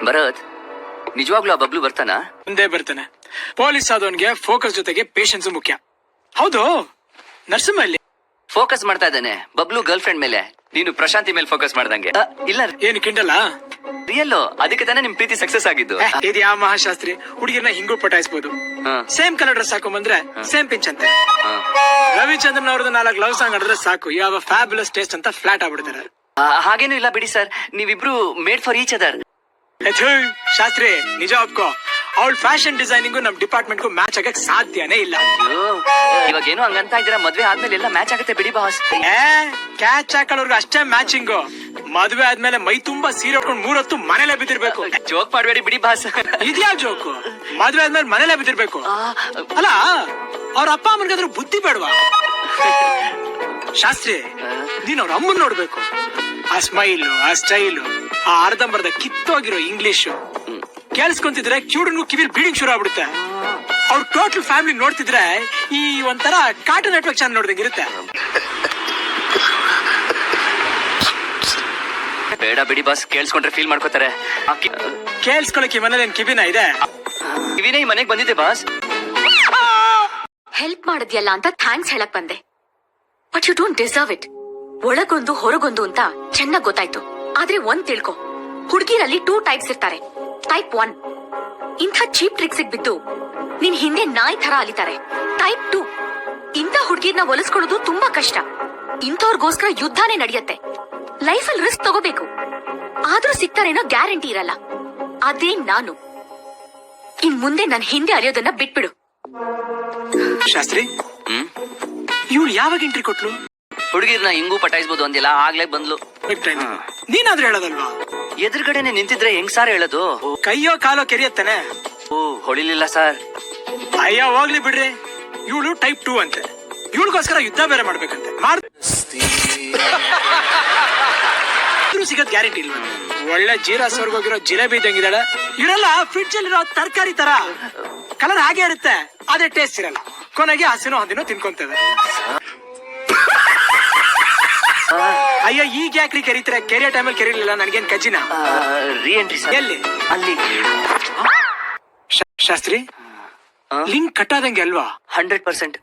ಭರತ್, ನಿಜವಾಗ್ಲೂ ಆ ಬಬ್ಲು ಬರ್ತಾನ? ಮುಂದೆ ಬರ್ತಾನೆ. ಪೊಲೀಸ್ ಆದವನ್ಗೆ ಫೋಕಸ್ ಜೊತೆಗೆ ಪೇಷನ್ಸ್ ಮುಖ್ಯ. ಹೌದು, ನರಸಿಂಹ ಇಲ್ಲಿ ಫೋಕಸ್ ಮಾಡ್ತಾ ಇದ್ದಾನೆ ಬಬ್ಲು ಗರ್ಲ್ ಫ್ರೆಂಡ್ ಮೇಲೆ. ನೀನು ಪ್ರಶಾಂತಿ ಮೇಲೆ ಫೋಕಸ್ ಮಾಡ್ದಂಗೆ. ಇಲ್ಲ ಏನು ಕಿಂಡಲ್ಲ, ರಿಯಲ್. ಅದಕ್ಕೆ ತಾನೇ ನಿಮ್ ಪ್ರೀತಿ ಸಕ್ಸಸ್ ಆಗಿದ್ದು. ಇದು ಯಾವ ಮಹಾಶಾಸ್ತ್ರಿ? ಹುಡುಗಿರ್ನ ಹಿಂಗೂ ಪಟಾಯಿಸಬಹುದು. ಸೇಮ್ ಕಲರ್ ಡ್ರೆಸ್ ಹಾಕೊಂಡ್ಬಂದ್ರೆ ಸೇಮ್ ಪಿಂಚ್ ಅಂತ. ರವಿಚಂದ್ರನ್ ಅವ್ರದ್ದು 4 ಲವ್ ಸಾಂಗ್ ಆಡಿದ್ರೆ ಸಾಕು, ಯಾವ ಫ್ಯಾಬ್ಯುಲಸ್ ಟೇಸ್ಟ್ ಅಂತ ಫ್ಲಾಟ್ ಆಗ್ಬಿಡ್ತಾರೆ. ಹಾಗೇನು ಇಲ್ಲ ಬಿಡಿ ಸರ್, ನೀವಿಬ್ರು made for each other. Shastri ನಿಜ ಒಪ್ಕೋ, ಅವಳ ಫ್ಯಾಷನ್ ಡಿಸೈನಿಂಗು ನಮ್ ಡಿಪಾರ್ಟ್ಮೆಂಟ್ ಗೂ ಮ್ಯಾಚ್ ಆಗಕ್ ಸಾಧ್ಯನೇ ಇಲ್ಲ. ಇವಾಗ ಏನು ಹಂಗಂತ ಇದ್ದೀರಾ, ಮದ್ವೆ ಆದ್ಮೇಲೆ ಎಲ್ಲ ಮ್ಯಾಚ್ ಆಗುತ್ತೆ ಬಿಡಿ ಬಾಸ್. ಕ್ಯಾಚ್ ಹಾಕೊಳ್ಳೋರ್ಗು ಅಷ್ಟೇ ಮ್ಯಾಚಿಂಗು. ಮದ್ವೆ ಆದ್ಮೇಲೆ ಮೈ ತುಂಬಾ ಸೀರೆ ಉಟ್ಕೊಂಡು 3 ಹೊತ್ತು ಮನೇಲೆ ಬಿದ್ದಿರ್ಬೇಕು. ಜೋಕ್ ಮಾಡ್ಬೇಡಿ ಬಿಡಿ ಬಾಸ್. ಇದ್ಯಾ ಜೋಕು? ಮದ್ವೆ ಆದ್ಮೇಲೆ ಮನೇಲೆ ಬಿದ್ದಿರ್ಬೇಕು. ಅಲ್ಲ, ಅವ್ರ ಅಪ್ಪ ಅಮ್ಮನ್ಗಾದ್ರೂ ಬುದ್ಧಿ ಬೇಡವಾ? ಶಾಸ್ತ್ರಿ, ನೀನ್ ಅವ್ರ ಅಮ್ಮನ್ ನೋಡ್ಬೇಕು. ಆ ಸ್ಮೈಲು, ಆ ಸ್ಟೈಲು, ಆ ಅರ್ಧಂಬರ್ಧ ಕಿತ್ತೋಗಿರೋ ಇಂಗ್ಲಿಷ್ ಕೇಳಿಸ್ಕೊಂತಿದ್ರೆ ಕಿವುಡನು ಕಿವಿಲ್ ಬೀಡಿಂಗ್ ಶುರು ಆಗ್ಬಿಡುತ್ತೆ. ಅವ್ರ ಟೋಟಲ್ ಫ್ಯಾಮಿಲಿ ನೋಡ್ತಿದ್ರೆ ಈ ಒಂಥರ ಕಾರ್ಟೂನ್ ನೆಟ್ವರ್ಕ್ ಚಾನಲ್ ನೋಡ್ದಂಗೆ ಇರುತ್ತೆ. ಬೇಡ ಬಿಡಿ ಬಾಸ್, ಕೇಳಿಸ್ಕೊಂಡ್ರೆ ಫೀಲ್ ಮಾಡ್ಕೋತಾರೆ. ಕೇಳಿಸ್ಕೊಳಕ್ಕೆ ಮನೇಲಿ ಏನ್ ಕಿವಿನ ಇದೆ? ಕಿವಿನೇ ಈ ಮನೆಗ್ ಬಂದಿದೆ ಬಾಸ್. ಹೆಲ್ಪ್ ಮಾಡಿದ್ಯಲ್ಲ ಅಂತ ಥ್ಯಾಂಕ್ಸ್ ಹೇಳಕ್ ಬಂದೆ, but you don't deserve it. ಒಳಗೊಂದು ಹೊರಗೊಂದು ಅಂತ ಚೆನ್ನಾಗ್ ಗೊತ್ತಾಯ್ತು. ಆದ್ರೆ ಒಂದ್ ತಿಳ್ಕೊ, ಹುಡುಗಿರಲ್ಲಿ 2 ಟೈಪ್ಸ್ ಇರ್ತಾರೆ. ಟೈಪ್ 1 ಇಂಥ ಚೀಪ್ ಟ್ರಿಕ್ಸ್ ಬಿದ್ದು ನಿನ್ ಹಿಂದೆ ನಾಯಿ ತರ ಅಲಿತಾರೆ. ಟೈಪ್ 2 ಇಂಥ ಹುಡುಗಿರ್ನ ಒಲಿಸ್ಕೊಳ್ಳೋದು ತುಂಬಾ ಕಷ್ಟ. ಇಂಥವ್ರಿಗೋಸ್ಕರ ಯುದ್ಧನೇ ನಡೆಯುತ್ತೆ. ಲೈಫಲ್ಲಿ ರಿಸ್ಕ್ ತಗೋಬೇಕು, ಆದ್ರೂ ಸಿಗ್ತಾರೇನೋ ಗ್ಯಾರಂಟಿ ಇರಲ್ಲ. ಅದೇ ನಾನು. ಇನ್ ಮುಂದೆ ನನ್ ಹಿಂದೆ ಅಲಿಯೋದನ್ನ ಬಿಟ್ಬಿಡು. ಶಾಸ್ತ್ರಿ, ಇವಳು ಯಾವಾಗ ಎಂಟ್ರಿ ಕೊಟ್ಲು? ಹುಡುಗಿರ್ನ ಹಿಂಗೂ ಪಟಾಯಿಸ್ಬೋದು ಅಂದಿಲ್ಲ, ಆಗ್ಲೇ ಬಂದ್ಲು. ನೀನಾದ್ರೂ ಹೇಳೋದಲ್ವಾ? ಎದುರುಗಡೆನೆ ನಿಂತಿದ್ರೆ ಹೆಂಗ್ ಸಾರ್ ಹೇಳೋದು? ಕೈಯೋ ಕಾಲೋ ಕೆರಿಯತ್ತಾನೆ. ಹೊಳಿಲಿಲ್ಲ ಸರ್. ಅಯ್ಯೋ ಹೋಗ್ಲಿ ಬಿಡ್ರಿ. ಇವಳು ಟೈಪ್ 2 ಅಂತೆ. ಇವಳಿಗೋಸ್ಕರ ಯುದ್ಧ ಬೇರೆ ಮಾಡ್ಬೇಕಂತೆ. ಸಿಗದ್ ಗ್ಯಾರಂಟಿ ಇಲ್ಲ. ಒಳ್ಳೆ ಜೀರಾ ಸ್ವರ್ಗೋಗಿರೋ ಜಿಲೇಬಿ ಇದ್ದಂಗಿದ್ದಾಳೆ. ಇವರೆಲ್ಲ ಫ್ರಿಡ್ಜ್ ಅಲ್ಲಿರೋ ತರಕಾರಿ ತರ ಕಲರ್ ಹಾಗೆ ಇರುತ್ತೆ, ಅದೇ ಟೇಸ್ಟ್ ಇರಲ್ಲ. ಕೊನೆಗೆ ಹಸಿನೋ ಹಂದಿನೋ ತಿನ್ಕೊಂತೇವೆ. ಅಯ್ಯೋ, ಈಗ ಯಾಕ್ರಿ ಕೆರೀತಾರೆ? ಕೆರಿಯೋ ಟೈಮಲ್ಲಿ ಕೆರೀಲಿಲ್ಲ. ನನ್ಗೇನ್ ಕಜ್ಜಿನ ರೀಎಂಟ್ರಿ ಸರ್. ಎಲ್ಲಿ? ಅಲ್ಲಿ. ಶಾಸ್ತ್ರಿ, ಲಿಂಕ್ ಕಟ್ಟಾದಂಗೆ ಅಲ್ವಾ? 100%.